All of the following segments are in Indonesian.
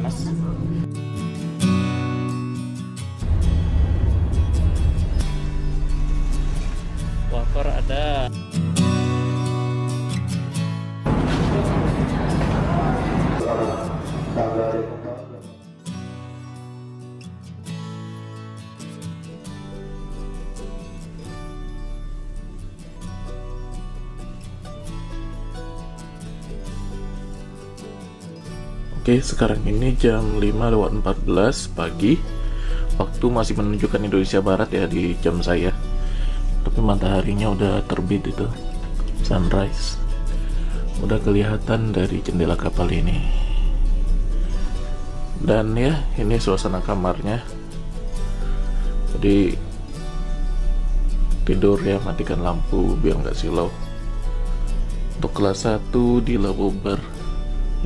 panas. Wafer ada. Oke, sekarang ini jam 5:14 pagi. Waktu masih menunjukkan Indonesia Barat ya di jam saya. Tapi mataharinya udah terbit itu. Sunrise. Udah kelihatan dari jendela kapal ini. Dan ya, ini suasana kamarnya. Jadi tidur ya, matikan lampu biar nggak silau. Untuk kelas 1 di Labobar,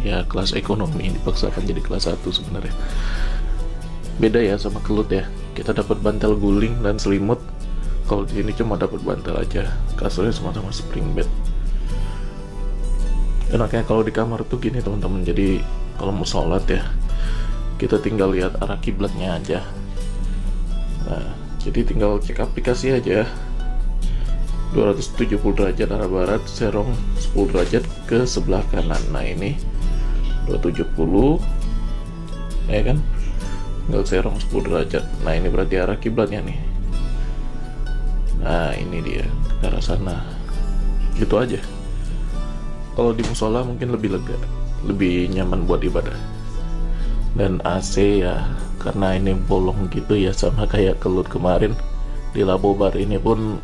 ya kelas ekonomi dipaksakan jadi kelas 1 sebenarnya. Beda ya sama Kelut ya, kita dapat bantal guling dan selimut. Kalau di sini cuma dapat bantal aja, kasurnya sama-sama spring bed. Enaknya kalau di kamar tuh gini teman-teman, jadi kalau mau sholat ya kita tinggal lihat arah kiblatnya aja. Nah, jadi tinggal cek aplikasi aja, 270 derajat arah barat, serong 10 derajat ke sebelah kanan. Nah ini 270 ya kan, tinggal serong 10 derajat. Nah ini berarti arah kiblatnya nih. Nah ini dia, ke arah sana. Gitu aja. Kalau di musola mungkin lebih lega, lebih nyaman buat ibadah. Dan AC ya, karena ini bolong gitu ya, sama kayak Kelut kemarin. Di Labobar ini pun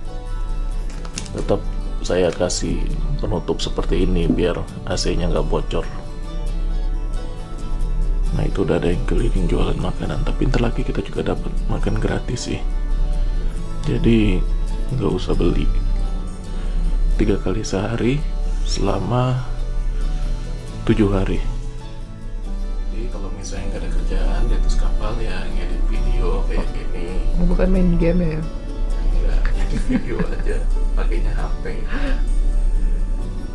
tetap saya kasih penutup seperti ini biar AC-nya nggak bocor. Nah itu udah ada yang keliling jualan makanan, tapi ntar lagi kita juga dapat makan gratis sih, jadi nggak usah beli. 3 kali sehari selama 7 hari. Jadi kalau misalnya nggak ada kerjaan di atas kapal ya ngedit video kayak gini. Bukan main game ya? Enggak, ngedit video aja pakainya HP.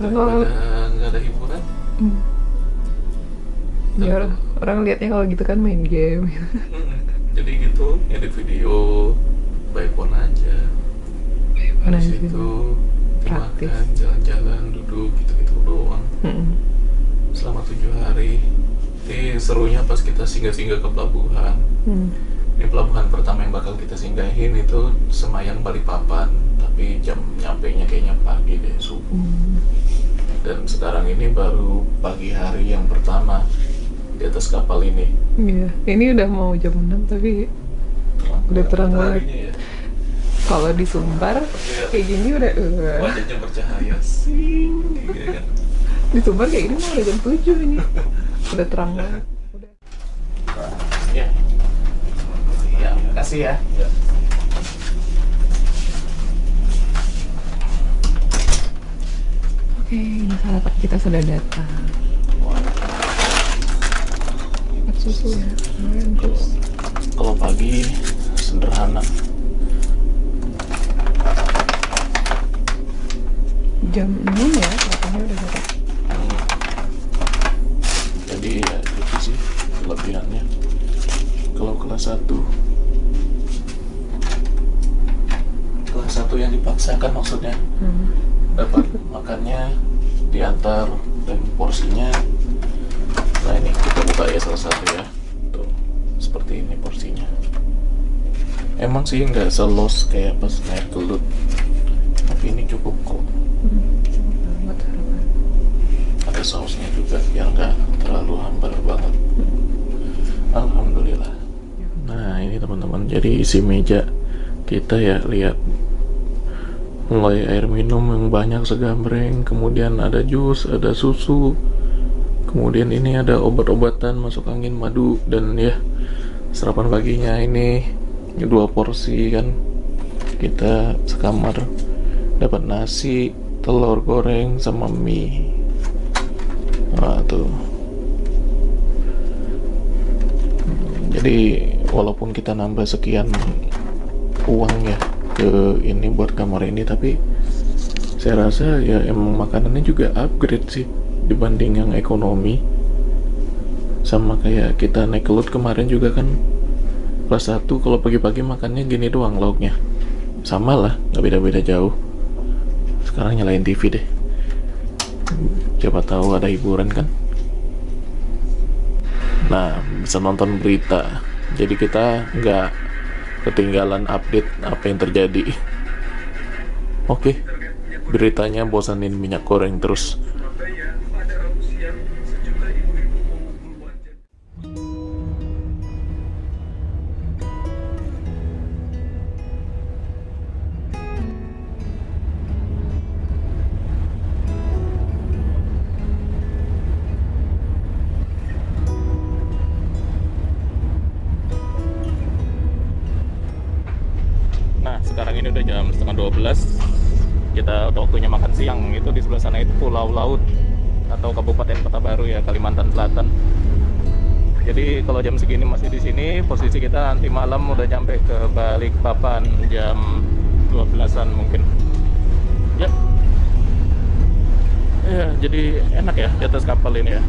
Kalau Nggak ada hiburan. ya orang lihatnya kalau gitu kan main game. Jadi gitu, ngedit video by phone aja. Mana Habis sih? itu Praktis. makan, jalan-jalan, duduk gitu-gitu doang. Selama 7 hari. Ini serunya pas kita singgah-singgah ke pelabuhan. Ini pelabuhan pertama yang bakal kita singgahin itu Semayang Balikpapan. Tapi jam nyampenya kayaknya pagi deh, subuh. Dan sekarang ini baru pagi hari yang pertama di atas kapal ini. Iya, ini udah mau jam 6 tapi udah terang banget. Ya. Kalau di Sumbar kayak gini udah Wajahnya bercahaya sing, gitu kan. di Sumbar kayak gini mah udah jam 7 ini. Udah terang banget. Udah. Ya. Ya, makasih ya. Ya. Oke, ini sarapan kita sudah datang. Dapat susu ya, kemarin terus. Kalau pagi sederhana. Jam 6 ya, sarapannya udah datang. Jadi ya itu sih kelebihannya. Kalau kelas 1 yang dipaksakan maksudnya, dapat makannya diantar dan porsinya. Nah ini kita buka ya salah satu ya, tuh seperti ini porsinya. Emang sih nggak selos kayak pas naik Kelut, tapi ini cukup kok. Banget sarapan. Ada sausnya juga biar nggak terlalu hambar banget. Alhamdulillah. Nah ini teman-teman, jadi isi meja kita ya, lihat mulai air minum yang banyak segambreng, kemudian ada jus, ada susu, kemudian ini ada obat-obatan, masuk angin, madu, dan ya sarapan paginya ini 2 porsi kan. Kita sekamar dapat nasi, telur goreng, sama mie. Nah tuh. Jadi walaupun kita nambah sekian uang ya ke ini buat kamar ini, tapi saya rasa ya emang makanannya juga upgrade sih dibanding yang ekonomi. Sama kayak kita naik ke Lut kemarin juga kan, kelas 1 kalau pagi-pagi makannya gini doang lauknya. Sama lah, nggak beda-beda jauh. Sekarang nyalain TV deh, siapa tahu ada hiburan kan. Nah, bisa nonton berita, jadi kita nggak ketinggalan update apa yang terjadi. Oke, beritanya bosanin minyak goreng terus. Sekarang ini udah jam setengah 12. Kita udah waktunya makan siang. Itu di sebelah sana itu Pulau Laut atau Kabupaten Kota Baru ya, Kalimantan Selatan. Jadi kalau jam segini masih di sini, posisi kita nanti malam udah nyampe ke Balikpapan jam 12-an mungkin. Ya. Ya, jadi enak ya di atas kapal ini ya.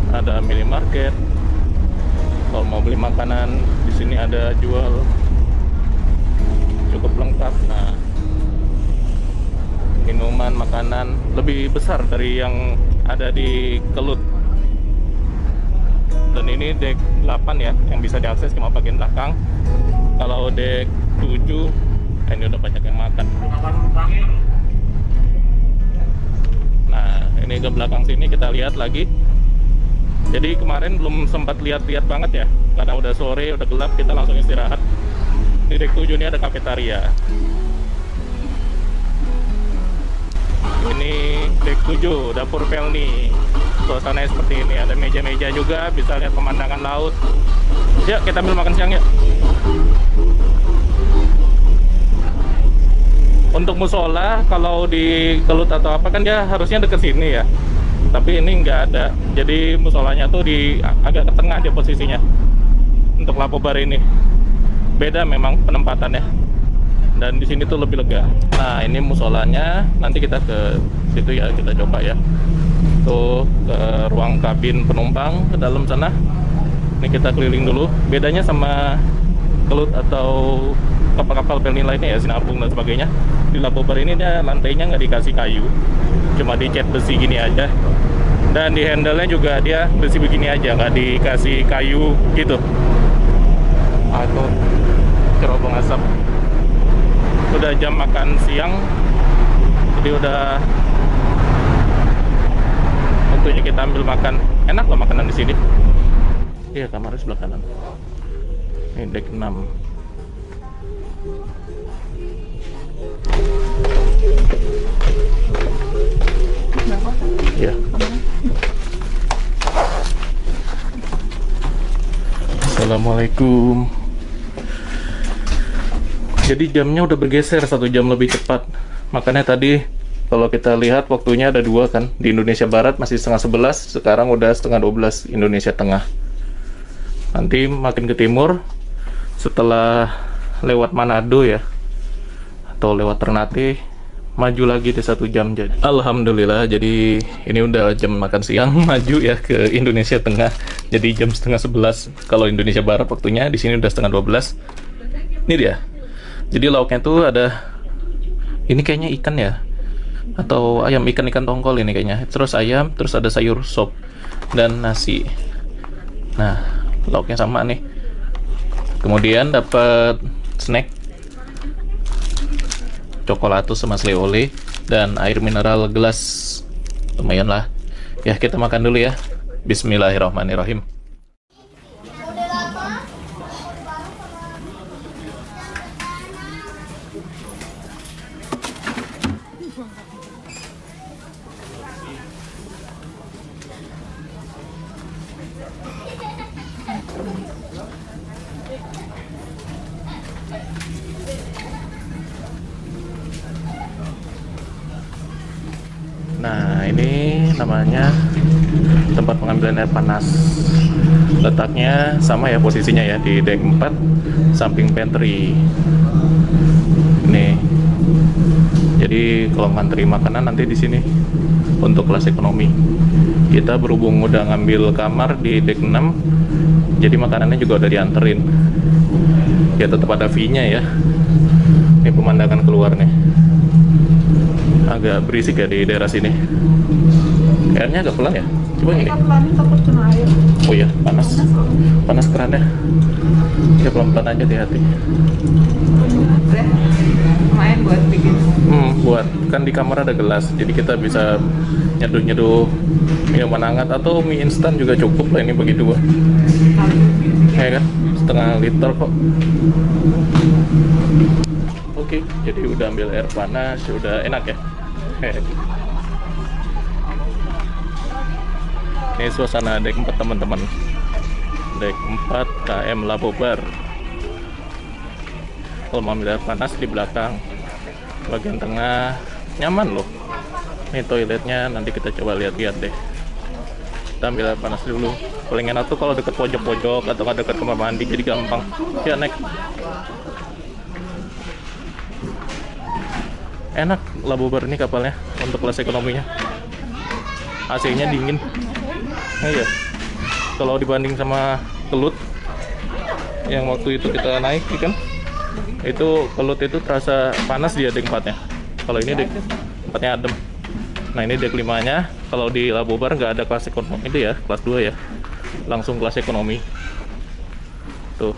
Ada minimarket. Kalau mau beli makanan, di sini ada jual, cukup lengkap. Nah, minuman, makanan lebih besar dari yang ada di Kelut. Dan ini dek 8 ya, yang bisa diakses cuma bagian belakang. Kalau dek 7, ini udah banyak yang makan. Nah, ini ke belakang sini kita lihat lagi. Jadi kemarin belum sempat lihat-lihat banget ya, karena udah sore, udah gelap, kita langsung istirahat. Di dek 7 ini ada kafetaria. Ini dek 7, dapur Pelni. Suasananya seperti ini, ada meja-meja juga, bisa lihat pemandangan laut. Yuk kita ambil makan siang ya. Untuk musola kalau di Kelut atau apa kan dia harusnya deket sini ya, tapi ini nggak ada. Jadi musolanya tuh di agak ke tengah dia posisinya. Untuk Lapo Bar ini beda memang penempatannya, dan di sini tuh lebih lega. Nah, ini musolanya, nanti kita ke situ ya, kita coba ya. Tuh ke ruang kabin penumpang ke dalam sana. Ini kita keliling dulu. Bedanya sama Kelut atau kapal-kapal Pelni lainnya ya, Sinabung dan sebagainya, di Lapo Bar ini dia lantainya nggak dikasih kayu, cuma dicat besi gini aja. Dan di handle-nya juga dia besi begini aja, nggak dikasih kayu gitu. Atau cerobong asap. Udah jam makan siang, jadi udah waktunya kita ambil makan. Enak loh makanan di sini. Iya, kamarnya sebelah kanan. Ini dek 6. Iya. Assalamualaikum. Jadi jamnya udah bergeser 1 jam lebih cepat. Makanya tadi kalau kita lihat waktunya ada 2 kan. Di Indonesia Barat masih setengah 11, sekarang udah setengah 12 Indonesia Tengah. Nanti makin ke timur, setelah lewat Manado ya, atau lewat Ternate, maju lagi di 1 jam. Jadi alhamdulillah, jadi ini udah jam makan siang maju ya ke Indonesia Tengah. Jadi jam setengah 11 kalau Indonesia Barat waktunya, di sini udah setengah 12. Ini dia. Jadi lauknya tuh ada, ini kayaknya ikan ya, atau ayam, ikan tongkol ini kayaknya. Terus ayam, terus ada sayur sop dan nasi. Nah, lauknya sama nih. Kemudian dapat snack, coklatus sama sleole, dan air mineral gelas. Lumayan lah. Ya, kita makan dulu ya. Bismillahirrahmanirrahim. Nah, ini namanya tempat pengambilan air panas. Letaknya sama ya posisinya ya, di dek 4 samping pantry. Nih. Jadi kalau ngantri makanan nanti di sini untuk kelas ekonomi. Kita berhubung udah ngambil kamar di deck 6, jadi makanannya juga udah dianterin. Ya tetap ada fee-nya ya. Ini pemandangan keluar nih. Agak berisik ya di daerah sini. Airnya agak pelan ya. Coba ini. Pelanin takut kena air. Oh iya, panas kerannya. Ya pelan-pelan aja, hati-hati. Lumayan buat bikin. Buat kan di kamar ada gelas, jadi kita bisa nyeduh-nyeduh minuman hangat atau mie instan juga cukup lah ini bagi dua. Ya kan, setengah liter kok. Oke, jadi udah ambil air panas, udah enak ya. Ini suasana deck 4 teman-teman. Deck 4 KM Labobar. Kalau mau ambil air panas di belakang, bagian tengah nyaman loh. Ini toiletnya, nanti kita coba lihat-lihat deh. Kita ambil air panas dulu. Paling enak tuh kalau deket pojok-pojok atau nggak deket kamar mandi, jadi gampang. Ya naik. Enak Labobar ini kapalnya untuk kelas ekonominya. AC-nya dingin. Nah, iya. Kalau dibanding sama Kelut yang waktu itu kita naik kan, itu Kelut itu terasa panas dia deck 4-nya. Kalau ini deck 4-nya adem. Nah ini deck 5-nya. Kalau di Labobar nggak ada kelas ekonomi itu ya, kelas 2 ya, langsung kelas ekonomi tuh.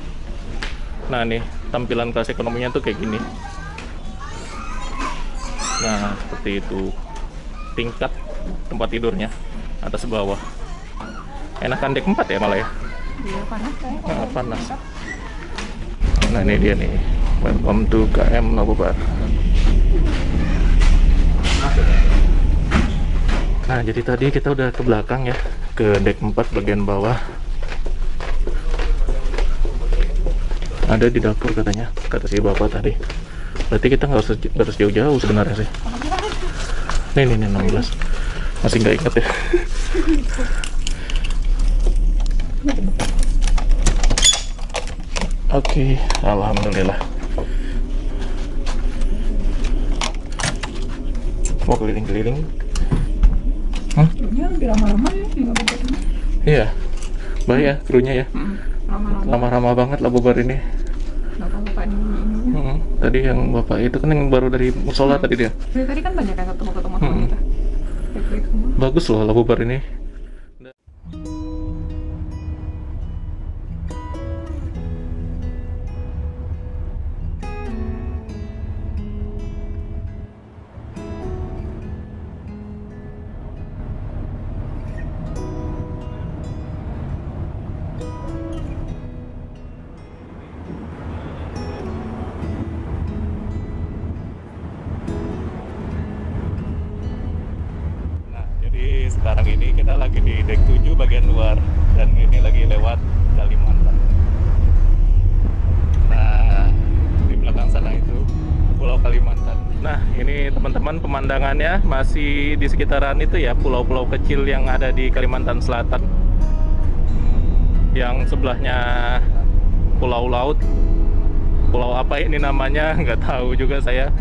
Nah nih tampilan kelas ekonominya tuh kayak gini. Nah seperti itu tingkat tempat tidurnya, atas bawah. Enakan deck 4 ya malah ya. Iya panas kayak. Nah, panas. Nah ini dia nih, welcome to KM Labobar. Nah jadi tadi kita udah ke belakang ya, ke deck 4 bagian bawah. Ada di dapur katanya, kata si bapak tadi. Berarti kita nggak harus jauh-jauh sebenarnya sih. Nih 16. Masih nggak inget ya. Oke, alhamdulillah. Mau keliling-keliling? Krunya lebih lama-lama ya, nggak begitu. Iya, baik ya krunya ya. Lama-lama. Lama-lama banget Labobar ini. Nggak tahu apa ini. Tadi yang bapak itu kan yang baru dari musola tadi dia. Tadi kan banyak yang ketemu sama kita. Baik-baik semua. Bagus loh Labobar ini. Sekarang ini kita lagi di deck 7 bagian luar, dan ini lagi lewat Kalimantan. Nah di belakang sana itu Pulau Kalimantan. Nah ini teman-teman pemandangannya masih di sekitaran itu ya, pulau-pulau kecil yang ada di Kalimantan Selatan. Yang sebelahnya pulau laut. Pulau apa ini namanya nggak tahu juga saya.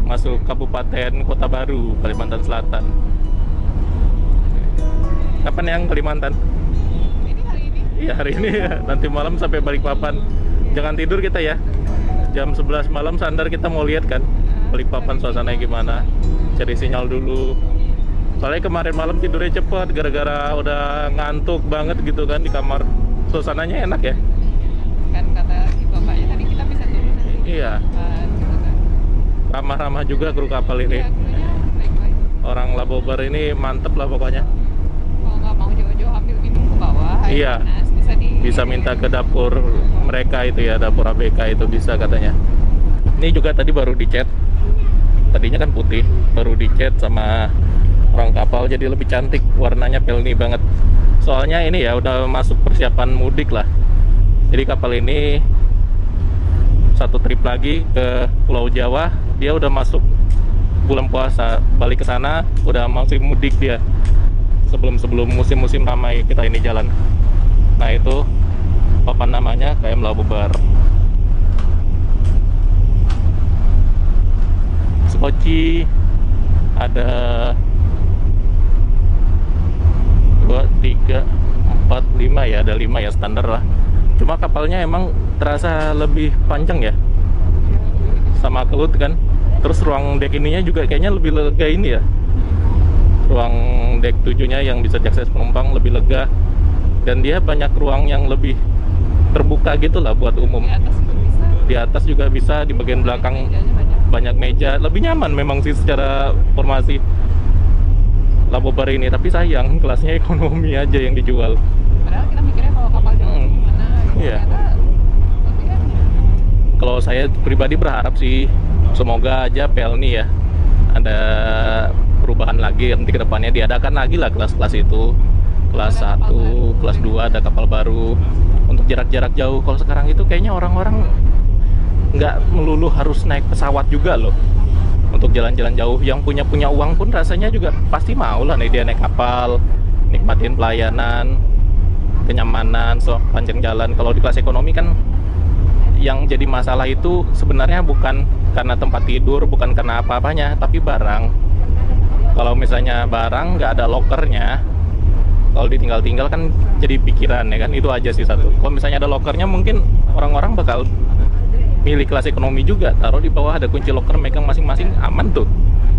Masuk Kabupaten Kota Baru, Kalimantan Selatan. Kapan yang Kalimantan? Ini hari ini? Iya hari ini ya. Nanti malam sampai Balikpapan. Jangan tidur kita ya. Jam 11 malam sandar kita mau lihat kan Balikpapan suasananya gimana. Cari sinyal dulu. Soalnya kemarin malam tidurnya cepat gara-gara udah ngantuk banget gitu kan di kamar. Suasananya enak ya. Kan kata si bapaknya tadi kita bisa turun. Iya. Gitu kan. Ramah-ramah juga kru kapal ini. Iya, krunya baik-baik. Orang Labobar ini mantep lah pokoknya. Kalau nggak mau jauh-jauh ambil minum ke bawah, air Iya. panas, Bisa minta ke dapur mereka itu ya, dapur ABK itu bisa katanya. Ini juga tadi baru dicat. Tadinya kan putih, baru dicat sama orang kapal jadi lebih cantik, warnanya pelni banget. Soalnya ini ya udah masuk persiapan mudik lah. Jadi kapal ini satu trip lagi ke Pulau Jawa, dia udah masuk bulan puasa, balik ke sana udah masuk mudik dia. Sebelum musim-musim ramai kita ini jalan. Nah itu papan namanya KM Labobar. Scotch kunci, ada 2, 3, 4, 5 ya, ada 5 ya standar lah. Cuma kapalnya emang terasa lebih panjang ya, sama Kelut kan. Terus ruang dek ininya juga kayaknya lebih lega ini ya. Ruang dek 7-nya yang bisa diakses penumpang lebih lega. Dan dia banyak ruang yang lebih terbuka gitu lah buat umum. Di atas juga bisa, di bagian belakang banyak meja. Lebih nyaman memang sih secara formasi Labobar ini. Tapi sayang kelasnya ekonomi aja yang dijual. Padahal kita mikirnya kalau kapal jauh gimana gitu. Iya. Ternyata lebih kan. Kalau saya pribadi berharap sih semoga aja Pelni ya ada perubahan lagi, nanti kedepannya diadakan lagi lah kelas-kelas itu, kelas 1, kelas 2 ada kapal baru untuk jarak-jarak jauh. Kalau sekarang itu kayaknya orang-orang nggak melulu harus naik pesawat juga loh untuk jalan-jalan jauh. Yang punya uang pun rasanya juga pasti mau lah nih dia naik kapal, nikmatin pelayanan, kenyamanan panjang jalan. Kalau di kelas ekonomi kan yang jadi masalah itu sebenarnya bukan karena tempat tidur, bukan karena apa-apanya, tapi barang. Kalau misalnya barang nggak ada lokernya, kalau ditinggal-tinggal kan jadi pikiran ya kan, itu aja sih satu. Kalau misalnya ada lokernya mungkin orang-orang bakal milih kelas ekonomi juga, taruh di bawah ada kunci loker, megang masing-masing, aman tuh.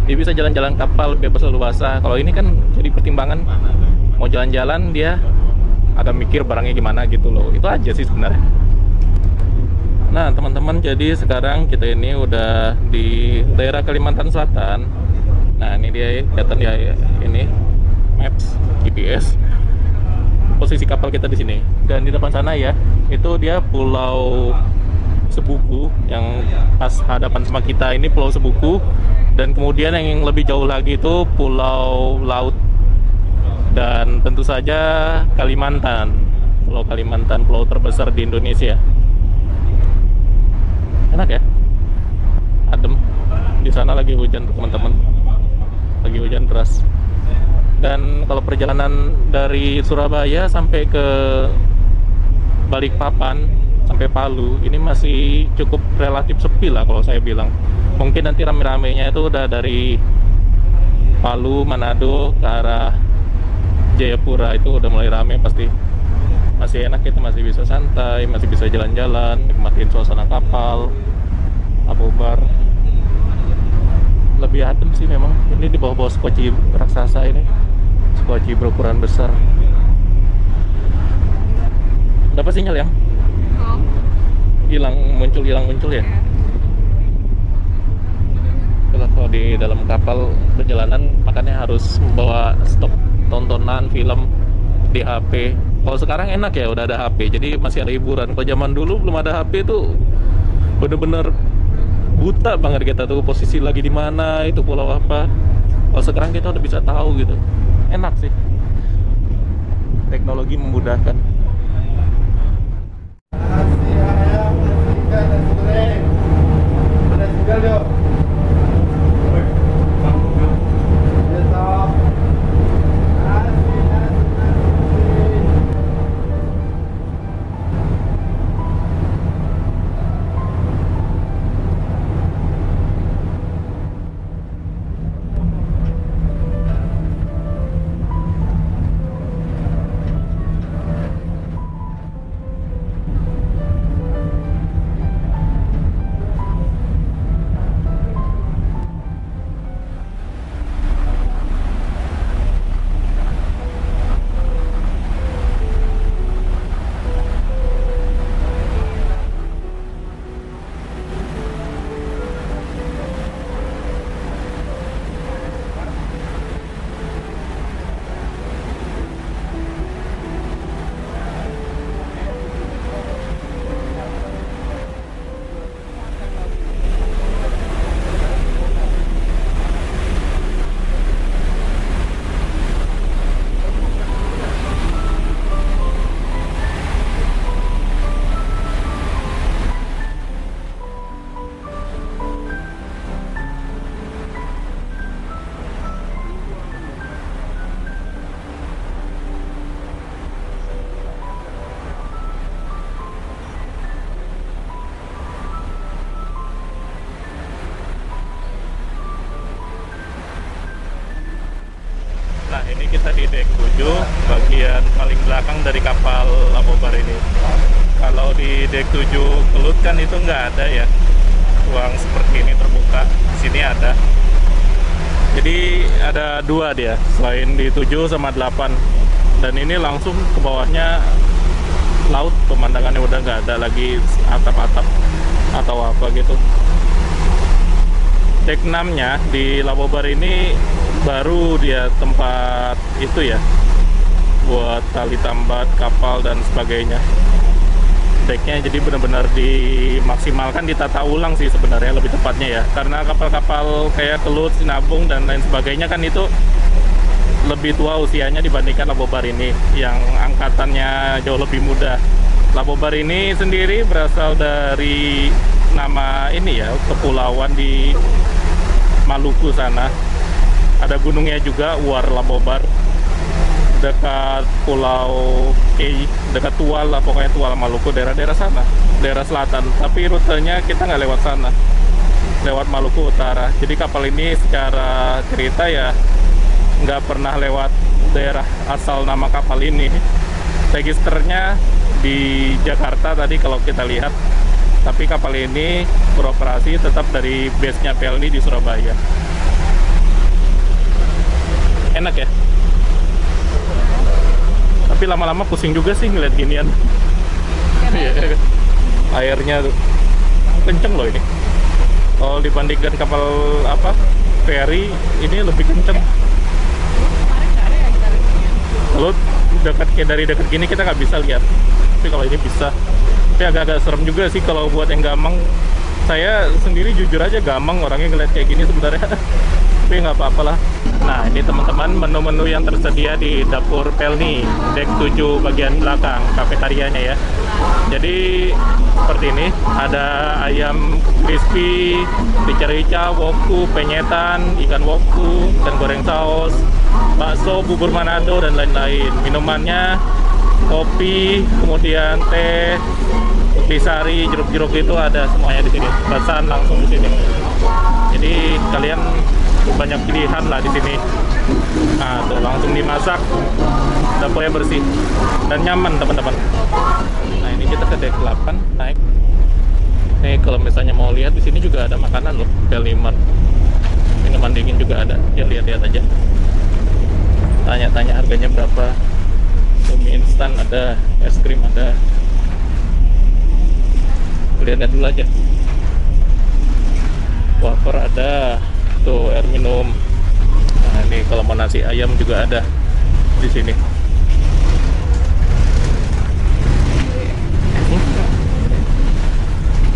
Dia bisa jalan-jalan kapal bebas leluasa. Kalau ini kan jadi pertimbangan, mau jalan-jalan dia ada mikir barangnya gimana gitu loh. Itu aja sih sebenarnya. Nah teman-teman, jadi sekarang kita ini udah di daerah Kalimantan Selatan. Nah ini dia kelihatan ya, ini maps GPS posisi kapal kita di sini. Dan di depan sana ya, itu dia Pulau Sebuku, yang pas hadapan sama kita ini Pulau Sebuku. Dan kemudian yang lebih jauh lagi itu Pulau Laut. Dan tentu saja Kalimantan, Pulau Kalimantan, pulau terbesar di Indonesia. Enak ya, adem. Di sana lagi hujan teman-teman, lagi hujan deras. Dan kalau perjalanan dari Surabaya sampai ke Balikpapan sampai Palu ini masih cukup relatif sepi lah kalau saya bilang. Mungkin nanti rame-ramenya itu udah dari Palu, Manado ke arah Jayapura, itu udah mulai rame pasti. Masih enak, kita masih bisa santai, masih bisa jalan-jalan, nikmatin suasana kapal Labobar. Lebih adem sih memang. Ini di bawah-bawah skoci raksasa ini, skoci berukuran besar. Dapat sinyal yang hilang muncul ya. Kalau di dalam kapal perjalanan makanya harus membawa stok tontonan film di HP. Kalau sekarang enak ya, udah ada HP, jadi masih ada hiburan. Kalau zaman dulu belum ada HP tuh bener-bener buta banget kita tuh, posisi lagi di mana, itu pulau apa. Kalau sekarang kita udah bisa tahu gitu. Enak sih, teknologi memudahkan. kita di dek 7, bagian paling belakang dari kapal Labobar ini. Kalau di dek 7 Kelut kan itu nggak ada ya, ruang seperti ini terbuka. Di sini ada. Jadi ada dua dia, selain di 7 sama 8. Dan ini langsung ke bawahnya laut, pemandangannya udah nggak ada lagi atap-atap atau apa gitu. Dek 6-nya di Labobar ini baru dia tempat itu ya, buat tali tambat kapal dan sebagainya. Deknya jadi benar-benar dimaksimalkan, ditata ulang sih sebenarnya lebih tepatnya ya, karena kapal-kapal kayak Kelut, Sinabung dan lain sebagainya kan itu lebih tua usianya dibandingkan Labobar ini yang angkatannya jauh lebih muda. Labobar ini sendiri berasal dari nama ini ya, kepulauan di Maluku sana. Ada gunungnya juga, Uar Labobar, dekat Pulau Kei, dekat Tual lah, pokoknya Tual Maluku, daerah-daerah sana, daerah selatan. Tapi rutenya kita nggak lewat sana, lewat Maluku Utara. Jadi kapal ini secara cerita ya nggak pernah lewat daerah asal nama kapal ini. Registernya di Jakarta tadi kalau kita lihat, tapi kapal ini beroperasi tetap dari base-nya Pelni di Surabaya. Enak ya? Tapi lama-lama pusing juga sih ngeliat ginian. Iya, airnya tuh kenceng loh ini. Kalau dibandingkan kapal apa ferry, ini lebih kenceng. Kalau dekat kayak dari dekat gini kita nggak bisa lihat, tapi kalau ini bisa. Tapi agak-agak serem juga sih kalau buat yang gamang. Saya sendiri jujur aja gamang orangnya ngeliat kayak gini sebenarnya. Tapi nggak apa-apa lah. Nah, ini teman-teman menu-menu yang tersedia di dapur Pelni dek 7 bagian belakang, kafetarianya ya. Jadi seperti ini, ada ayam crispy, rica-rica, woku, penyetan, ikan woku, dan goreng saus, bakso, bubur Manado, dan lain-lain. Minumannya kopi, kemudian teh, kopi sari, jeruk-jeruk itu ada semuanya di sini. Pesan langsung di sini. Jadi kalian banyak pilihan lah di sini. Nah, tuh langsung dimasak, dapurnya bersih dan nyaman teman-teman. Nah, ini kita ke dek 8 naik. Nih kalau misalnya mau lihat di sini juga ada makanan loh, Pelniman. Minuman dingin juga ada. Ya lihat-lihat aja. Tanya-tanya harganya berapa. Mie instan ada, es krim ada. Lihat-lihat dulu aja. Wafer ada, tuh air minum. Nah ini kalau mau nasi ayam juga ada di sini.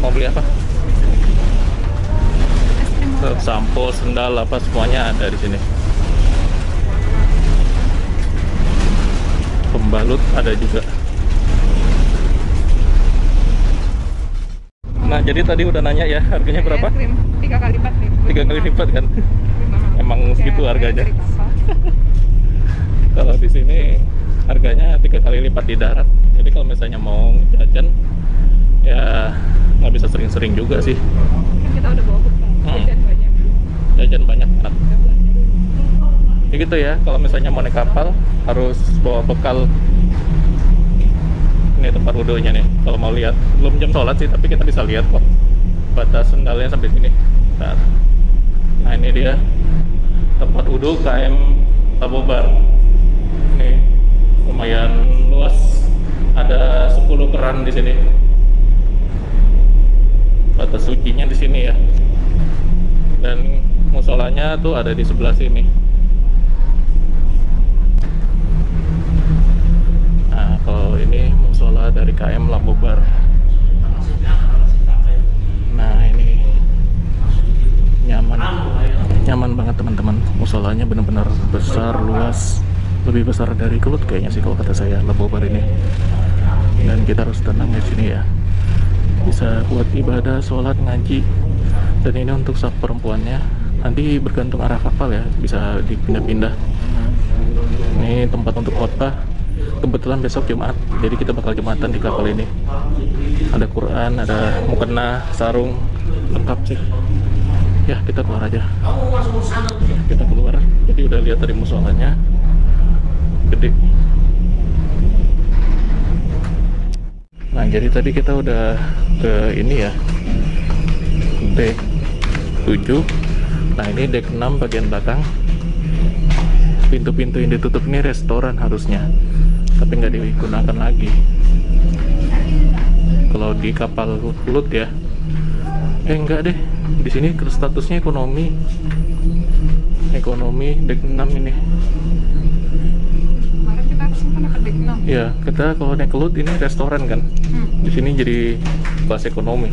Mau beli apa? Sampo, sendal apa semuanya ada di sini. Pembalut ada juga. Nah, jadi tadi udah nanya ya, harganya berapa? Krim 3 kali lipat nih. 3 kali lipat kan? Emang segitu harganya. Kalau di sini harganya 3 kali lipat di darat. Jadi kalau misalnya mau jajan, ya nggak bisa sering-sering juga sih. Kan kita udah bawa bekal, jajan banyak. Jajan banyak kan? Ya gitu ya, kalau misalnya mau naik kapal harus bawa bekal. Ini tempat wudhunya nih, kalau mau lihat. Belum jam sholat sih, tapi kita bisa lihat kok. Batas sendalnya sampai sini. Nah ini dia tempat wudhu KM Labobar. Nih lumayan luas, ada 10 keran di sini. Batas sucinya di sini ya. Dan musolanya tuh ada di sebelah sini. Nah kalau ini musola dari KM Labobar. Nah ini nyaman banget teman-teman. Musolanya benar-benar besar, luas, lebih besar dari Kelut kayaknya sih kalau kata saya, Labobar ini. Dan kita harus tenang di sini ya, bisa buat ibadah, sholat, ngaji. Dan ini untuk saf perempuannya, nanti bergantung arah kapal ya, bisa dipindah-pindah. Ini tempat untuk khotbah. Kebetulan besok Jumat, jadi kita bakal Jumatan di kapal ini. Ada Quran, ada mukena, sarung, lengkap sih. Ya kita keluar aja. Kita keluar. Jadi udah lihat dari musolanya. gede. Nah, jadi tadi kita udah ke ini ya, deck 7. Nah, ini deck 6 bagian belakang. Pintu-pintu yang ditutup ini restoran harusnya, tapi nggak digunakan lagi. Kalau di kapal Lut ya, enggak deh. Di sini statusnya ekonomi. Ekonomi deck 6 ini. Kemarin kita kesempatan ke deck 6. Ya, kita kalau naik ke Lut ini restoran kan. Di sini jadi kelas ekonomi.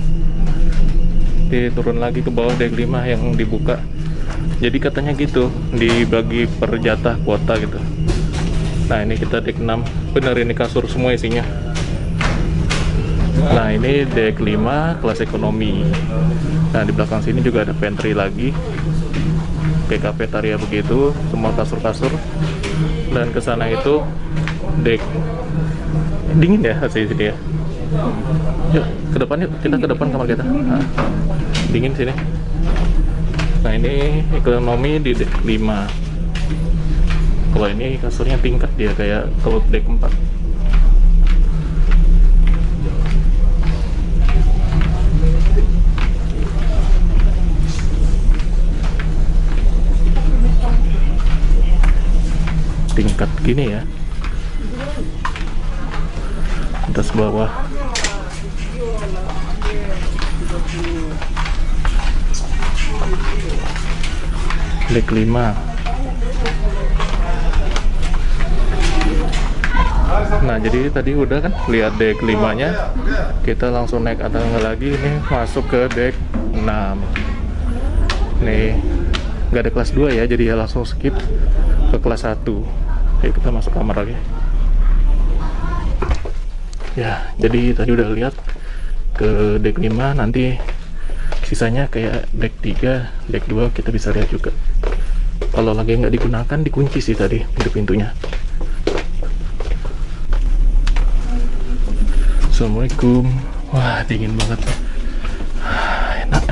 Turun lagi ke bawah deck 5 yang dibuka. Jadi katanya gitu, dibagi per jatah kuota gitu. Nah, ini kita deck 6. Bener, ini kasur semua isinya. Nah, ini deck 5 kelas ekonomi. Nah, di belakang sini juga ada pantry lagi, kayak kafetaria begitu, semua kasur-kasur. Dan ke sana itu deck dingin ya hasil sini ya. Yuk ke depan, yuk kita ke depan kamar kita. Nah, dingin sini. Nah, ini ekonomi di deck 5. Kalau ini kasurnya tingkat dia kayak kalau deck 4. Tingkat gini ya, atas bawah. Deck 5. Nah, jadi tadi udah kan lihat deck 5 nya, kita langsung naik atau enggak lagi ini masuk ke deck 6. Nih nggak ada kelas 2 ya, jadi ya langsung skip ke kelas 1. Oke, kita masuk kamar lagi. Ya, jadi tadi udah lihat ke deck 5, nanti sisanya kayak deck 3, deck 2 kita bisa lihat juga. Kalau lagi nggak digunakan, dikunci sih tadi pintu-pintunya. Assalamualaikum. Wah, dingin banget. Enak.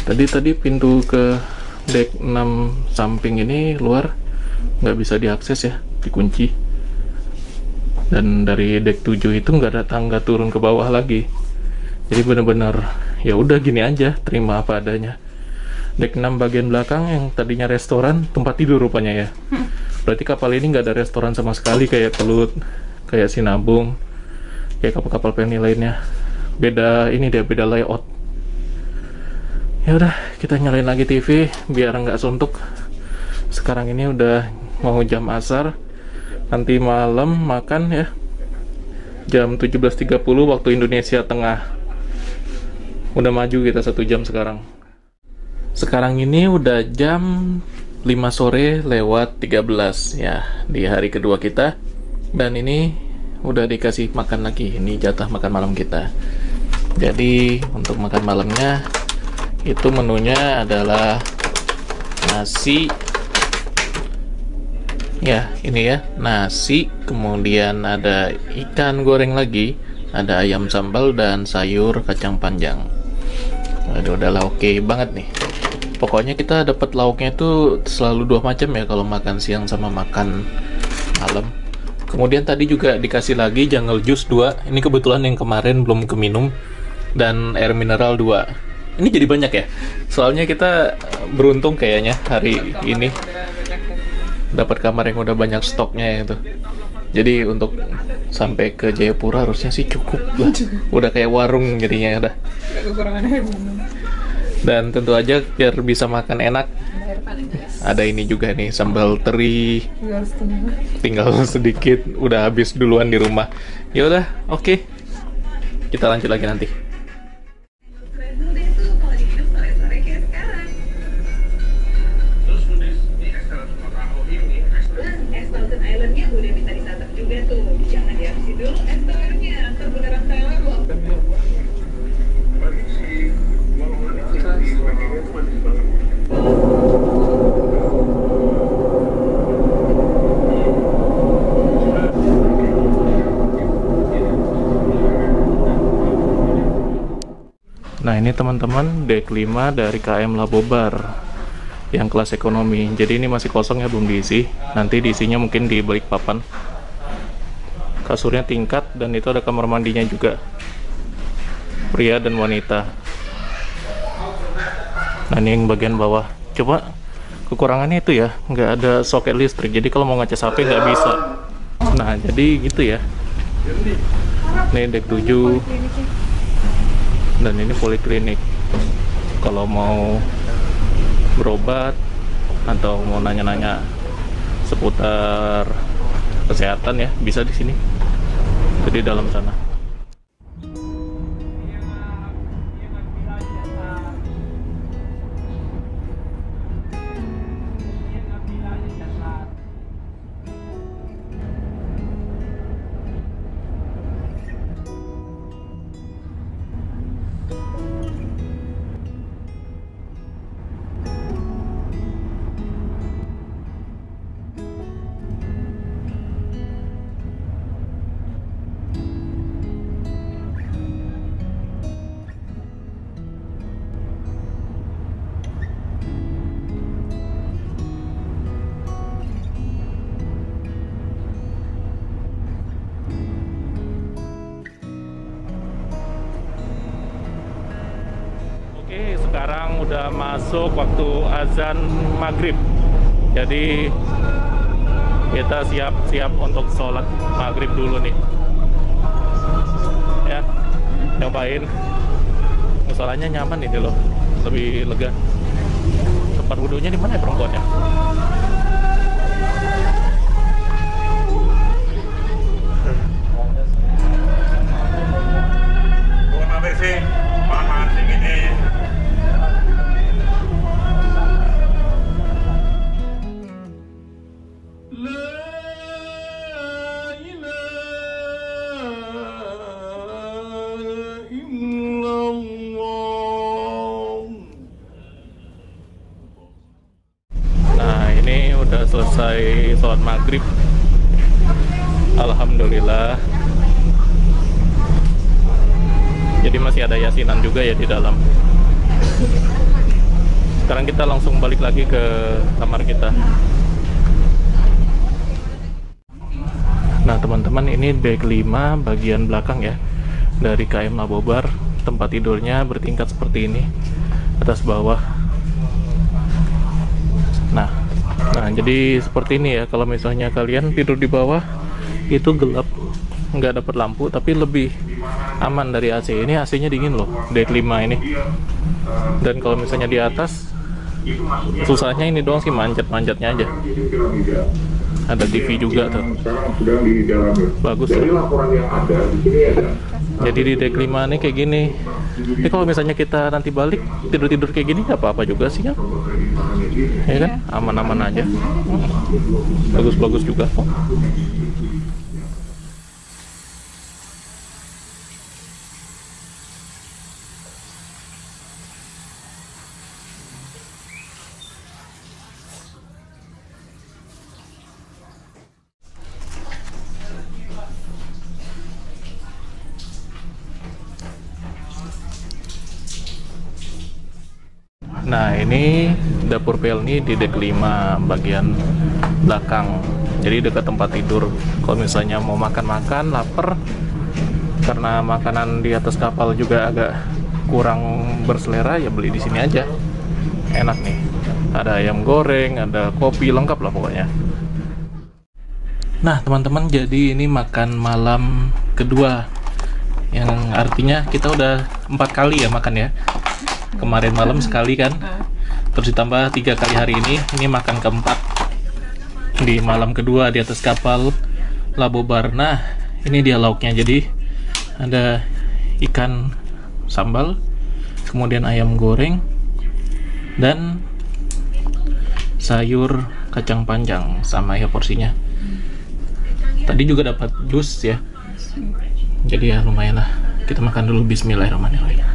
Tadi pintu ke deck 6 samping ini luar nggak bisa diakses ya, dikunci. Dan dari deck 7 itu nggak ada tangga turun ke bawah lagi. Jadi bener-bener ya udah gini aja, terima apa adanya. Deck 6 bagian belakang yang tadinya restoran, tempat tidur rupanya ya. Berarti kapal ini nggak ada restoran sama sekali, kayak Kelut, kayak Sinabung, kayak kapal-kapal penny lainnya. Beda ini dia, beda layout. Ya udah, kita nyalain lagi TV biar nggak suntuk. Sekarang ini udah mau jam asar. Nanti malam makan ya. Jam 17.30 waktu Indonesia Tengah. Udah maju kita 1 jam sekarang. Sekarang ini udah jam 5 sore lewat 13 ya, di hari kedua kita. Dan ini udah dikasih makan lagi. Ini jatah makan malam kita. Jadi untuk makan malamnya itu menunya adalah nasi ya, ini ya, nasi, kemudian ada ikan goreng lagi, ada ayam sambal dan sayur kacang panjang. Aduh, udah oke banget nih. Pokoknya kita dapat lauknya itu selalu 2 macam ya kalau makan siang sama makan malam. Kemudian tadi juga dikasih lagi jungle juice 2. Ini kebetulan yang kemarin belum keminum, dan air mineral 2. Ini jadi banyak ya. Soalnya kita beruntung kayaknya hari ini dapat kamar yang udah banyak stoknya itu. Jadi untuk sampai ke Jayapura harusnya sih cukup lah. Udah kayak warung jadinya udah. Kekurangan air minum. Dan tentu aja biar bisa makan enak, ada ini juga nih, sambal teri. Tinggal sedikit, udah habis duluan di rumah. Ya udah, oke. Kita lanjut lagi nanti. Nah, ini teman-teman deck 5 dari KM Labobar yang kelas ekonomi. Jadi ini masih kosong ya, belum diisi. Nanti diisinya mungkin di Balikpapan. Kasurnya tingkat dan itu ada kamar mandinya juga, pria dan wanita. Nah ini yang bagian bawah. Coba kekurangannya itu ya, nggak ada soket listrik. Jadi kalau mau ngecas HP nggak bisa. Nah jadi gitu ya. Ini dek 7 dan ini poliklinik. Kalau mau berobat atau mau nanya-nanya seputar kesehatan ya, bisa di sini. Jadi dalam sana. Oke, sekarang udah masuk waktu azan maghrib. Jadi kita siap-siap untuk sholat maghrib dulu nih. Ya, nyobain. Musolanya nyaman ini loh, lebih lega. Tempat wudhunya di mana ya perempuannya? Selesai sholat maghrib, alhamdulillah. Jadi masih ada yasinan juga ya di dalam. Sekarang kita langsung balik lagi ke kamar kita. Nah teman-teman, ini dek 5 bagian belakang ya, dari KM Labobar. Tempat tidurnya bertingkat seperti ini, atas bawah. Nah, jadi seperti ini ya. Kalau misalnya kalian tidur di bawah, itu gelap, nggak dapat lampu, tapi lebih aman dari AC. Ini AC-nya dingin loh, dek 5 ini. Dan kalau misalnya di atas, susahnya ini doang sih, manjat-manjatnya aja. Ada TV juga tuh, bagus ya. Jadi di dek 5 nih kayak gini. Tapi kalau misalnya kita nanti balik tidur-tidur kayak gini nggak apa-apa juga sih ya. Ya kan, aman-aman aja. Bagus-bagus juga kok. Nah ini dapur Pelni di dek 5 bagian belakang. Jadi dekat tempat tidur. Kalau misalnya mau makan-makan, lapar, karena makanan di atas kapal juga agak kurang berselera, ya beli di sini aja. Enak nih. Ada ayam goreng, ada kopi, lengkap lah pokoknya. Nah teman-teman, jadi ini makan malam kedua, yang artinya kita udah 4 kali ya makan ya. Kemarin malam sekali kan, terus ditambah 3 kali hari ini makan keempat di malam kedua di atas kapal Labobar. Nah ini dia lauknya, jadi ada ikan sambal, kemudian ayam goreng, dan sayur kacang panjang sama ya porsinya. Tadi juga dapat jus ya, jadi ya lumayan lah. Kita makan dulu, bismillahirrahmanirrahim.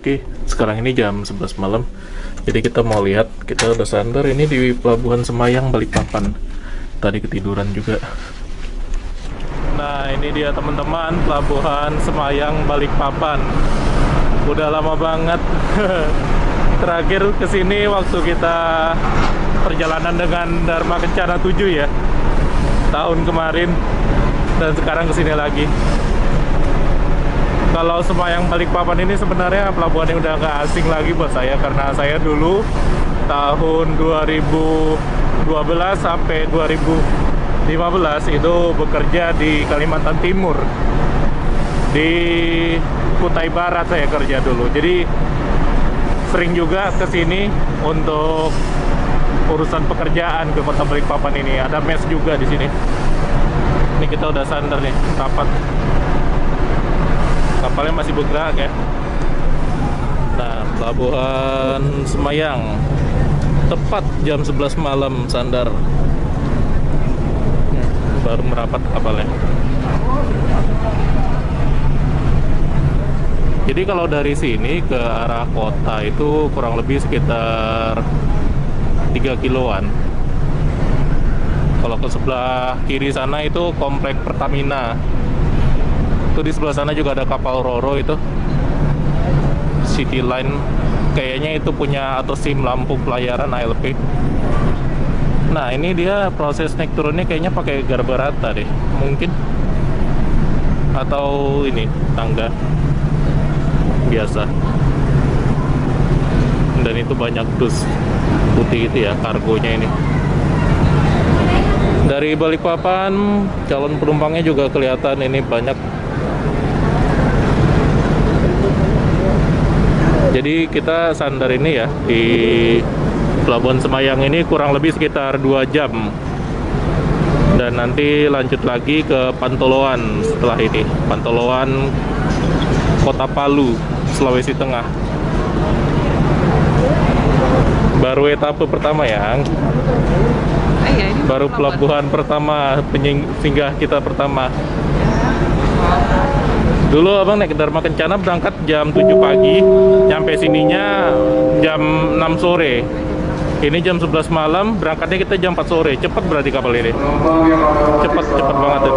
Oke, sekarang ini jam 11 malam. Jadi kita mau lihat, kita udah sandar ini di Pelabuhan Semayang Balikpapan. Tadi ketiduran juga. Nah, ini dia teman-teman, Pelabuhan Semayang Balikpapan. Udah lama banget Terakhir kesini waktu kita perjalanan dengan Dharma Kencana 7 ya, tahun kemarin, dan sekarang kesini lagi. Kalau Semayang Balikpapan ini sebenarnya pelabuhan yang udah gak asing lagi buat saya, karena saya dulu tahun 2012 sampai 2015 itu bekerja di Kalimantan Timur, di Kutai Barat saya kerja dulu. Jadi sering juga ke sini untuk urusan pekerjaan ke Kota Balikpapan ini. Ada mes juga di sini. Ini kita udah sandar nih, rapat. Kapalnya masih bergerak ya. Nah, pelabuhan Semayang tepat jam 11 malam sandar. Baru merapat kapalnya. Jadi kalau dari sini ke arah kota itu kurang lebih sekitar 3 kiloan. Kalau ke sebelah kiri sana itu komplek Pertamina. Itu di sebelah sana juga ada kapal Roro itu, City Line. Kayaknya itu punya atau SIM lampu pelayaran ALP. Nah, ini dia proses naik turunnya kayaknya pakai garba rata deh, mungkin. Atau ini tangga biasa. Dan itu banyak dus putih itu ya, kargonya ini. Dari Balikpapan calon penumpangnya juga kelihatan ini banyak. Jadi kita sandar ini ya di Pelabuhan Semayang ini kurang lebih sekitar 2 jam. Dan nanti lanjut lagi ke Pantoloan setelah ini. Pantoloan, Kota Palu, Sulawesi Tengah. Baru etape pertama ya. Baru pelabuhan pertama, singgah kita pertama. Dulu abang naik Dharma Kencana berangkat jam 7 pagi, nyampe sininya jam 6 sore. Ini jam 11 malam, berangkatnya kita jam 4 sore. Cepat berarti kapal ini. Cepat banget tuh.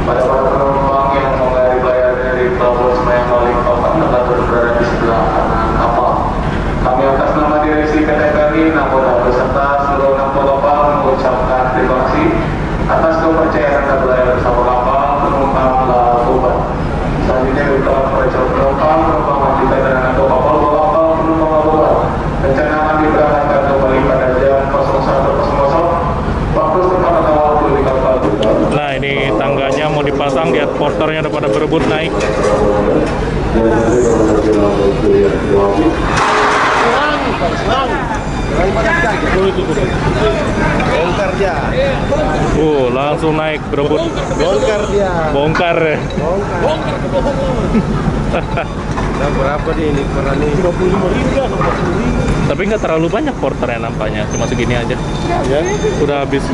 Pada para penumpang yang menghadiri bayarnya di Pelabuhan Semayang Balikpapan tetap berada di sebelah kanan kapal. Kami atas nama direksi PT KAI, nakoda beserta seluruh nakoda kapal mengucapkan terima kasih atas kepercayaan dan belayar bersama kapal penumpang Labuan. Selanjutnya kita percaya penumpang wanita dan nakoda kapal kapal penumpang Labuan. Rencana akan diberangkatkan kembali pada jam 01.00 waktu setempat atau waktu di kapal. Nah, ini tangganya mau dipasang, lihat porternya udah pada berebut naik. Bongkar dia. Langsung naik berebut. Bongkar dia. Bongkar ya. Bongkar. Nah, berapa dia ini peran ini? 25.000. Tapi nggak terlalu banyak porternya nampaknya, cuma segini aja. Ya, udah habis.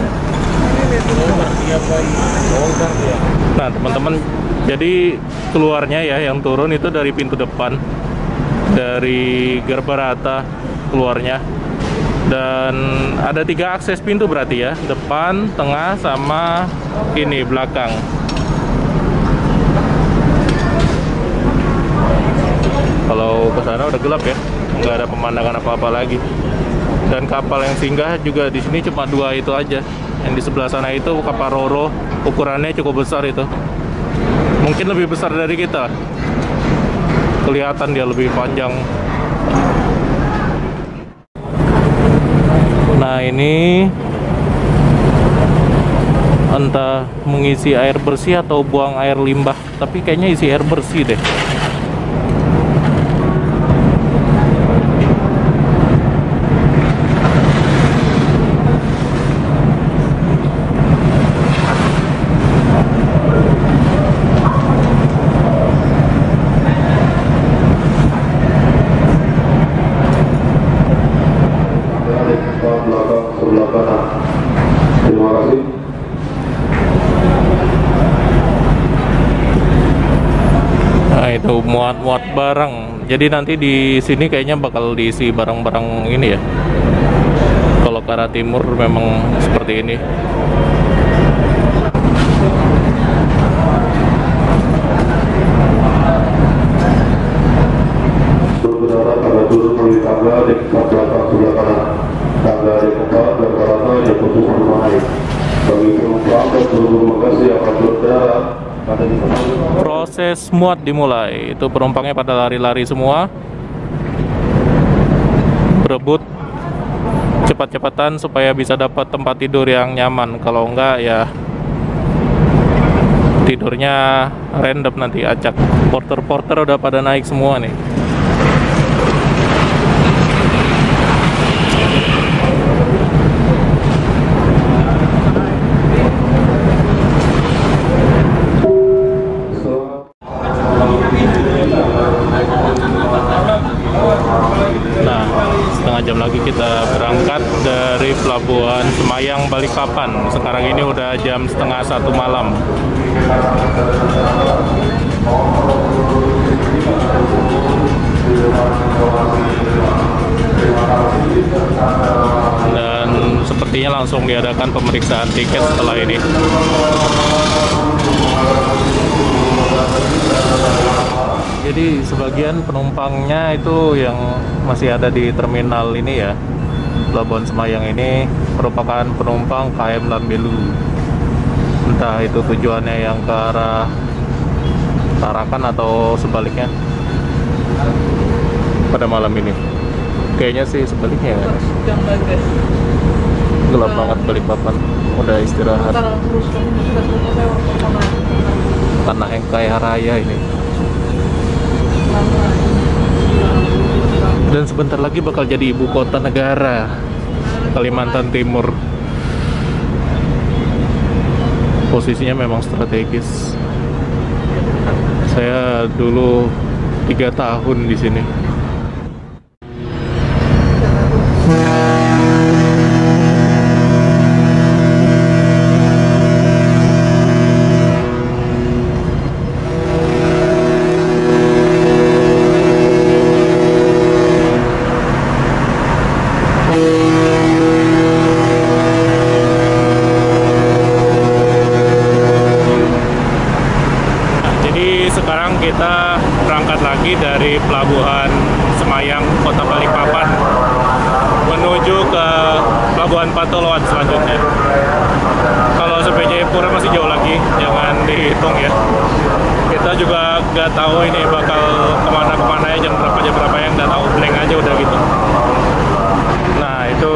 Bongkar dia. Nah, teman-teman, jadi keluarnya ya yang turun itu dari pintu depan, dari Garbarata keluarnya. Dan ada 3 akses pintu berarti ya, depan, tengah, sama ini belakang. Kalau ke sana udah gelap ya, nggak ada pemandangan apa-apa lagi. Dan kapal yang singgah juga di sini cuma 2 itu aja. Yang di sebelah sana itu kapal Roro, ukurannya cukup besar itu. Mungkin lebih besar dari kita. Kelihatan dia lebih panjang. Nah, ini entah mengisi air bersih atau buang air limbah, tapi kayaknya isi air bersih deh. Terima kasih. Nah, itu muat barang. Jadi nanti di sini kayaknya bakal diisi barang-barang ini ya. Kalau ke arah timur memang seperti ini. keputusan baik. Bagi penumpang dan seluruh bagasi yang akan berdarat, pada di Proses muat dimulai. Itu penumpangnya pada lari-lari semua, berebut cepat-cepatan supaya bisa dapat tempat tidur yang nyaman. Kalau enggak ya tidurnya random nanti, acak. Porter-porter udah pada naik semua nih. Nah, setengah jam lagi kita berangkat dari Pelabuhan Semayang Balikpapan. Sekarang ini udah jam setengah 1 malam. Dan sepertinya langsung diadakan pemeriksaan tiket setelah ini. Jadi sebagian penumpangnya itu yang masih ada di terminal ini ya, Pelabuhan Semayang ini merupakan penumpang KM Lambelu. Entah itu tujuannya yang ke arah Tarakan atau sebaliknya pada malam ini. Kayaknya sih sebaliknya ya. Yang bagus. Gelap banget Balikpapan, udah istirahat. Kalau terus Tanah yang kaya raya ini. Dan sebentar lagi bakal jadi ibu kota negara Kalimantan Timur. Posisinya memang strategis. Saya dulu 3 tahun di sini. Sekarang kita berangkat lagi dari Pelabuhan Semayang, Kota Balikpapan, menuju ke Pelabuhan Pantoloan selanjutnya. Kalau sampai Jayapura masih jauh lagi, jangan dihitung ya. Kita juga nggak tahu ini bakal kemana-kemana ya, jam berapa yang nggak tahu, blank aja udah gitu. Nah itu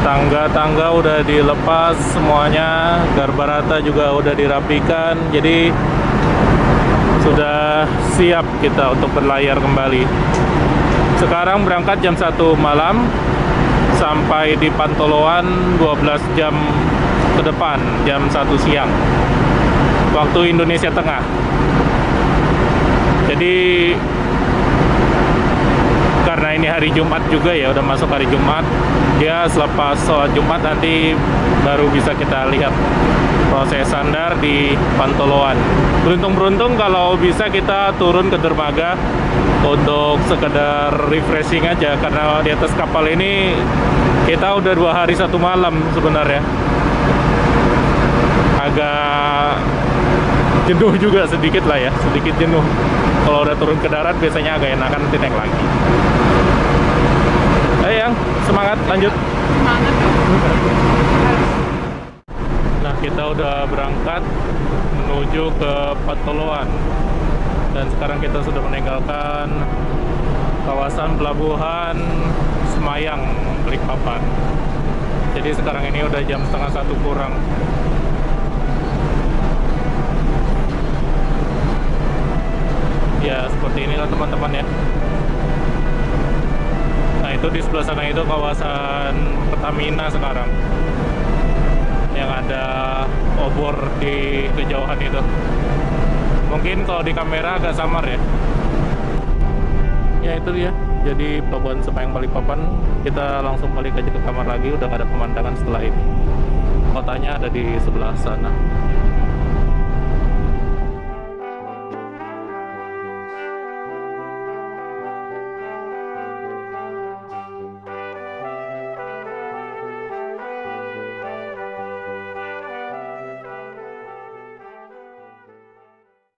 tangga-tangga udah dilepas semuanya, garbarata juga udah dirapikan, jadi sudah siap kita untuk berlayar kembali. Sekarang berangkat jam 1 malam, sampai di Pantoloan 12 jam ke depan, jam 1 siang waktu Indonesia Tengah. Jadi karena ini hari Jumat juga ya, udah masuk hari Jumat, dia selepas sholat Jumat nanti baru bisa kita lihat proses sandar di Pantoloan. Beruntung-beruntung kalau bisa kita turun ke dermaga untuk sekedar refreshing aja, karena di atas kapal ini kita udah 2 hari 1 malam sebenarnya. Agak jenuh juga sedikit lah ya, sedikit jenuh. Kalau udah turun ke darat biasanya agak enakan, nanti naik lagi. Ayo yang semangat, lanjut. Semangat. Nah, kita udah berangkat menuju ke Pantoloan. Dan sekarang kita sudah meninggalkan kawasan Pelabuhan Semayang, Balikpapan. Jadi sekarang ini udah jam setengah 1 kurang. Ya, seperti inilah teman-teman ya. Nah, itu di sebelah sana itu kawasan Pertamina sekarang, yang ada obor di kejauhan itu. Mungkin kalau di kamera agak samar ya. Ya itu dia. Jadi Pelabuhan Semayang Balikpapan, kita langsung balik aja ke kamar lagi, udah gak ada pemandangan setelah ini. Kotanya ada di sebelah sana.